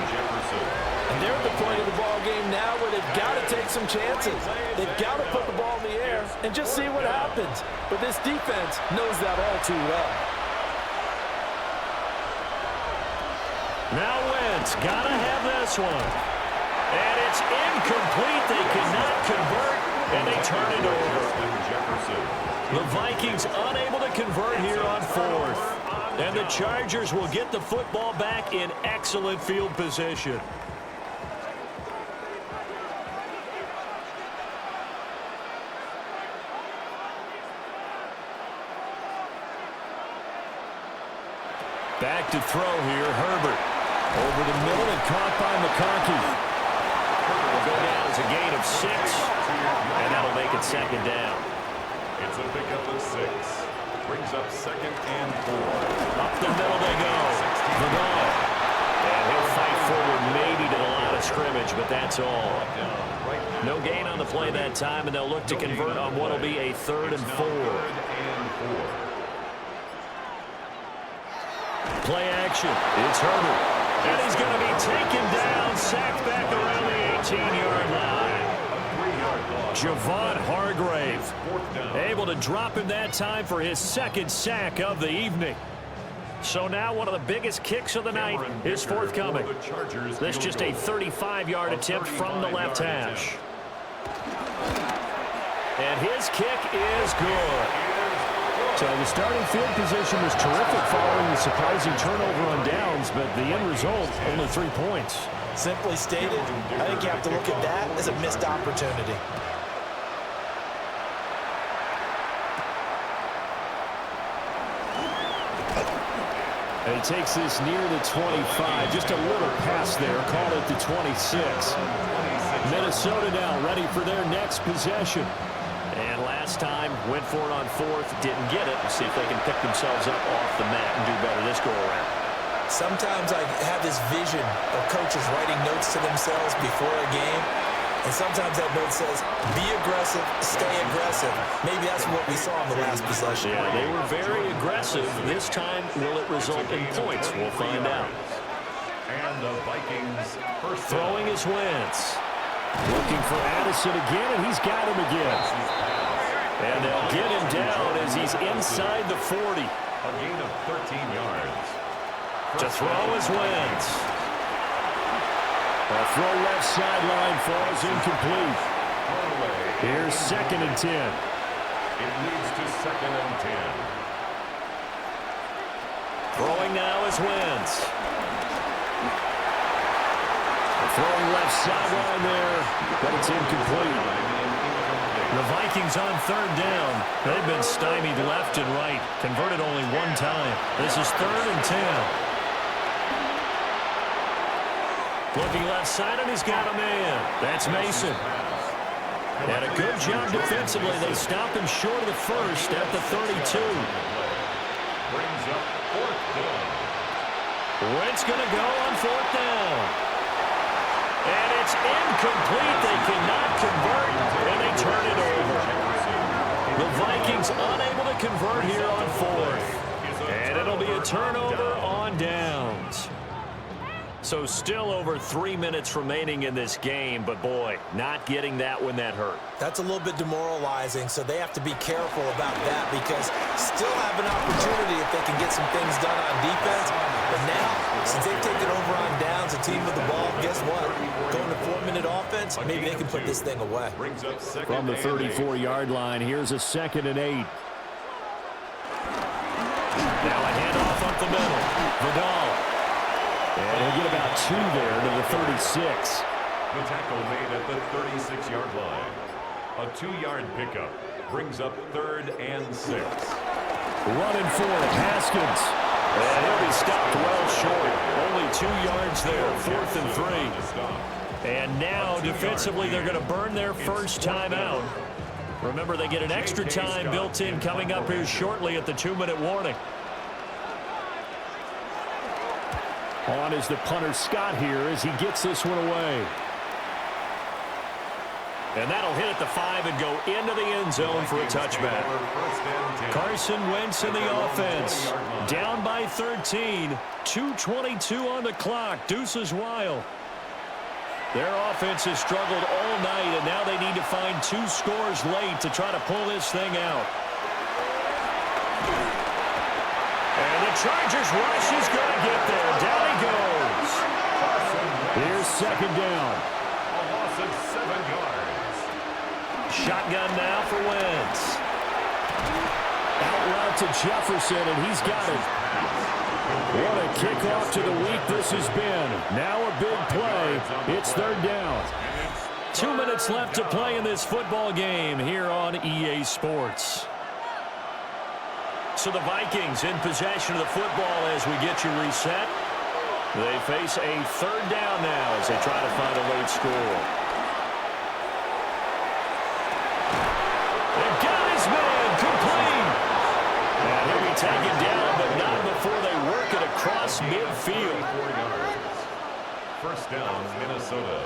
And they're at the point of the ball game now where they've got to take some chances. They've got to put the ball in the air and just see what happens. But this defense knows that all too well. Now Wentz, got to have this one. And it's incomplete. They cannot convert, and they turn it over. The Vikings unable to convert here on 4th. And the Chargers will get the football back in excellent field position. Back to throw here, Herbert. Over the middle and caught by McConkey. Herbert will go down as a gain of 6, and that'll make it 2nd down. It's a pickup of 6. Brings up 2nd and 4. Up the middle they go. The ball. And he'll fight forward maybe to the line of scrimmage, but that's all. No gain on the play that time, and they'll look to convert on what will be a 3rd and 4. Play action. It's Herbert. And he's going to be taken down, sacked back around the 18-yard line. Javon Hargrave able to drop him that time for his 2nd sack of the evening. So now one of the biggest kicks of the night is forthcoming. This just a 35-yard attempt from the left hash. And his kick is good. So the starting field position was terrific following the surprising turnover on downs, but the end result, only 3 points. Simply stated, I think you have to look at that as a missed opportunity. And he takes this near the 25. Just a little pass there. Call it the 26. Minnesota now ready for their next possession. And last time, went for it on 4th, didn't get it. We'll see if they can pick themselves up off the mat and do better this go-around. Sometimes I have this vision of coaches writing notes to themselves before a game. And sometimes that note says, be aggressive, stay aggressive. Maybe that's what we saw in the last possession. Yeah, they were very aggressive. This time, will it result in points? We'll find out. And the Vikings first throwing his Wentz. Looking for Addison again, and he's got him again. And they'll get him down as he's inside the 40. A gain of 13 yards. To throw his Wentz. A throw left sideline falls incomplete. Here's 2nd and 10. It leads to 2nd and 10. Throwing now is Wentz. Throwing left sideline there, but it's incomplete. The Vikings on 3rd down. They've been stymied left and right. Converted only 1 time. This is 3rd and 10. Looking left side, and he's got a man. That's Mason. And a good job defensively. They stopped him short of the first at the 32. Brings up fourth down. Wentz going to go on fourth down. And it's incomplete. They cannot convert, and they turn it over. The Vikings unable to convert here on fourth. And it'll be a turnover on downs. So still over 3 minutes remaining in this game, but boy, not getting that when that hurt. That's a little bit demoralizing, so they have to be careful about that because still have an opportunity if they can get some things done on defense. But now, since they've taken over on downs, a team with the ball, guess what? Going to 4-minute offense, maybe they can put this thing away. From the 34-yard line, here's a 2nd and 8. Now a handoff up the middle. Vidal. And he'll get about 2 there to the 36. The tackle made at the 36-yard line. A 2-yard pickup brings up 3rd and 6. Running for it, Haskins. And he'll be stopped well short. Only 2 yards there, 4th and 3. And now defensively they're going to burn their first time out. Remember, they get an extra time built in coming up here shortly at the 2-minute warning. On is the punter Scott here as he gets this one away. And that'll hit at the 5 and go into the end zone for a touchback. Carson Wentz in the offense. Down by 13. 2:22 on the clock. Deuces wild. Their offense has struggled all night, and now they need to find 2 scores late to try to pull this thing out. And the Chargers rush is going to get there. Down he goes. Here's 2nd down. A loss of 7 yards. Shotgun now for Wentz. Out route to Jefferson, and he's got it. What a kickoff to the week this has been. Now a big play. It's 3rd down. 2 minutes left to play in this football game here on EA Sports. So the Vikings in possession of the football as we get you reset. They face a 3rd down now as they try to find a late score. They've got his man complete. And he'll be taken down, but not before they work it across midfield. 4 yards. First down, Minnesota.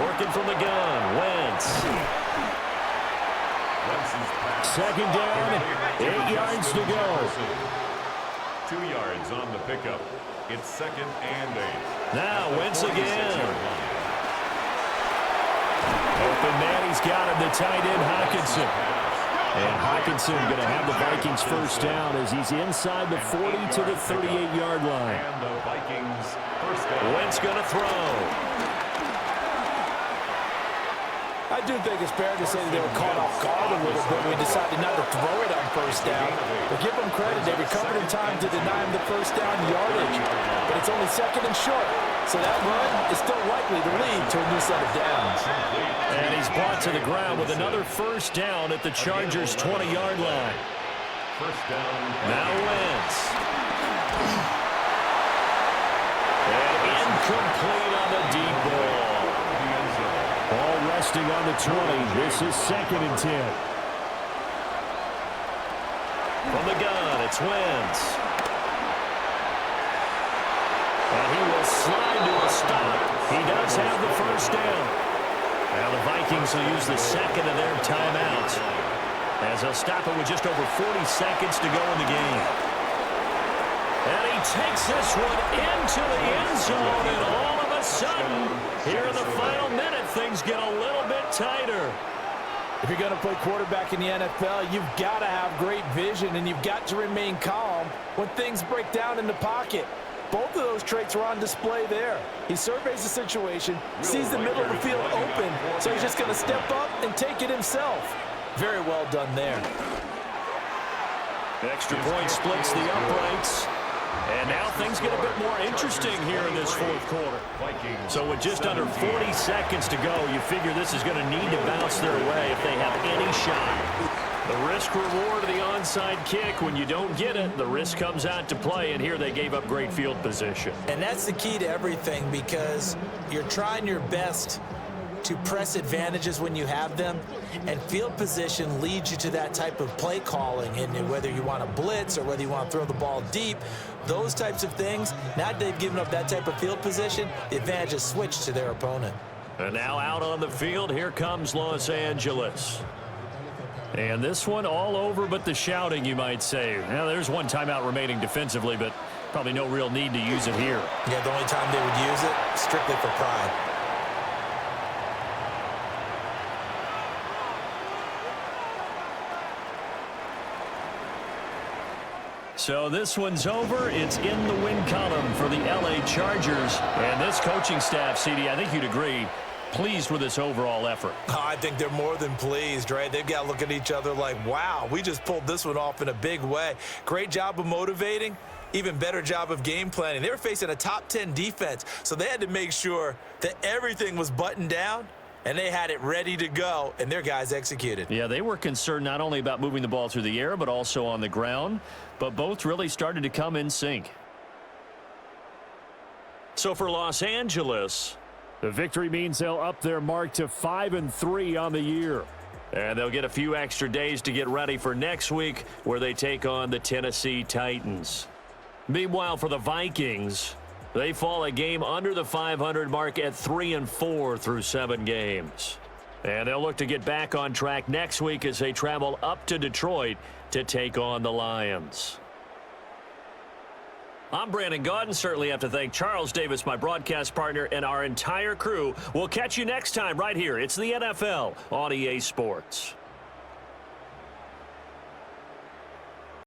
Working from the gun, Wentz. 2nd down, 8 yards to go. 2 yards on the pickup. It's 2nd and 8. Now Wentz again. Open man, he's got him, the tight end, Hockenson. And Hockenson going to have the Vikings first down as he's inside the 40 to the 38-yard line. And the Vikings first down. Wentz going to throw. I do think it's fair to say that they were caught off guard a little bit when we decided not to throw it on first down. But give them credit, they recovered in time to deny him the first down yardage. But it's only 2nd and short, so that run is still likely to lead to a new set of downs. And he's brought to the ground with another first down at the Chargers' 20-yard line. First down. Now Wentz. And incomplete on the deep ball. Ball resting on the 20. This is 2nd and 10. From the gun, it's Wentz. And he will slide to a stop. He does have the first down. Now the Vikings will use the 2nd of their timeouts as they'll stop it with just over 40 seconds to go in the game. And he takes this one into the end zone, and all of a sudden, here in the final minute, things get a little bit tighter. If you're going to play quarterback in the NFL, you've got to have great vision, and you've got to remain calm when things break down in the pocket. Both of those traits were on display there. He surveys the situation, sees the middle of the field open, so he's just going to step up and take it himself. Very well done there. Extra point splits the uprights. And now things get a bit more interesting here in this 4th quarter. So with just under 40 seconds to go, you figure this is going to need to bounce their way if they have any shot. The risk reward of the onside kick. When you don't get it, the risk comes out to play, and here they gave up great field position. And that's the key to everything, because you're trying your best to press advantages when you have them, and field position leads you to that type of play calling. And whether you want to blitz or whether you want to throw the ball deep, those types of things, now that they've given up that type of field position, the advantage is switched to their opponent. And now out on the field, here comes Los Angeles. And this one all over but the shouting, you might say. Now, there's one timeout remaining defensively, but probably no real need to use it here. Yeah, the only time they would use it, strictly for pride. So this one's over. It's in the win column for the LA Chargers. And this coaching staff, CD, I think you'd agree, pleased with this overall effort. Oh, I think they're more than pleased, right? They've got to look at each other like, wow, we just pulled this one off in a big way. Great job of motivating. Even better job of game planning. They were facing a top 10 defense, so they had to make sure that everything was buttoned down, and they had it ready to go, and their guys executed. Yeah, they were concerned not only about moving the ball through the air, but also on the ground. But both really started to come in sync. So for Los Angeles, the victory means they'll up their mark to 5-3 on the year. And they'll get a few extra days to get ready for next week, where they take on the Tennessee Titans. Meanwhile, for the Vikings, they fall a game under the 500 mark at 3-4 through 7 games. And they'll look to get back on track next week as they travel up to Detroit to take on the Lions. I'm Brandon Gaudin. Certainly have to thank Charles Davis, my broadcast partner, and our entire crew. We'll catch you next time right here. It's the NFL on EA Sports.